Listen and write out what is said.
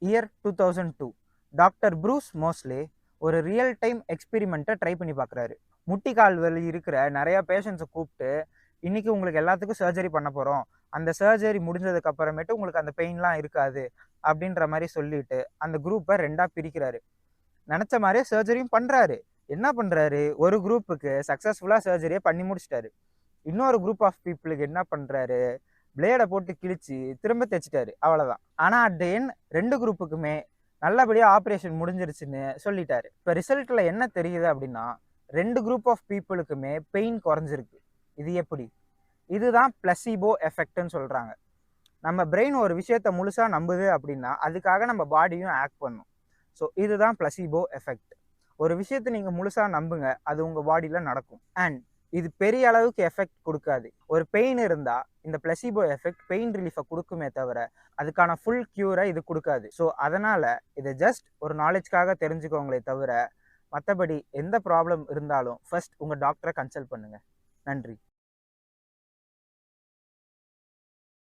Year 2002 doctor Bruce மோஸ்லே ஒரு real time எக்ஸ்பெரிமெண்ட்டை try பண்ணி பார்க்குறாரு. முட்டி கால் வலி இருக்கிற நிறைய பேஷண்ட்ஸை கூப்பிட்டு, இன்னைக்கு உங்களுக்கு எல்லாத்துக்கும் சர்ஜரி பண்ண போகிறோம், அந்த சர்ஜரி முடிஞ்சதுக்கு அப்புறமேட்டு உங்களுக்கு அந்த பெயின்லாம் இருக்காது அப்படின்ற மாதிரி சொல்லிட்டு அந்த குரூப்பை ரெண்டாக பிரிக்கிறாரு. நினச்ச மாதிரியே சர்ஜரியும் பண்ணுறாரு. என்ன பண்ணுறாரு, ஒரு குரூப்புக்கு சக்ஸஸ்ஃபுல்லாக சர்ஜரியை பண்ணி முடிச்சிட்டாரு. இன்னொரு குரூப் ஆஃப் பீப்புளுக்கு என்ன பண்ணுறாரு, பிளேடை போட்டு கிழிச்சு திரும்ப தைச்சிட்டாரு. அவ்வளோதான். ஆனால் அட் த எண்ட் ரெண்டு குரூப்புக்குமே நல்லபடியாக ஆப்ரேஷன் முடிஞ்சிருச்சுன்னு சொல்லிட்டாரு. இப்போ ரிசல்ட்டில் என்ன தெரியுது அப்படின்னா, ரெண்டு குரூப் ஆஃப் பீப்புளுக்குமே பெயின் குறைஞ்சிருக்கு. இது எப்படி? இதுதான் பிளசிபோ எஃபெக்ட்னு சொல்கிறாங்க. நம்ம பிரெயின் ஒரு விஷயத்த முழுசாக நம்புது அப்படின்னா அதுக்காக நம்ம பாடியும் ஆக்ட் பண்ணும். ஸோ இதுதான் பிளசிபோ எஃபெக்ட். ஒரு விஷயத்தை நீங்கள் முழுசாக நம்புங்க, அது உங்கள் பாடியில் நடக்கும். அண்ட் இது பெரிய அளவுக்கு எஃபெக்ட் கொடுக்காது. ஒரு பெயின் இருந்தால் இந்த பிளசிபோ எஃபெக்ட் பெயின் ரிலீஃபை கொடுக்குமே தவிர அதுக்கான ஃபுல் க்யூரை இது கொடுக்காது. ஸோ அதனால் இதை ஜஸ்ட் ஒரு நாலேஜ்க்காக தெரிஞ்சுக்கோங்களே தவிர மற்றபடி எந்த ப்ராப்ளம் இருந்தாலும் ஃபர்ஸ்ட் உங்கள் டாக்டரை கன்சல்ட் பண்ணுங்கள். நன்றி.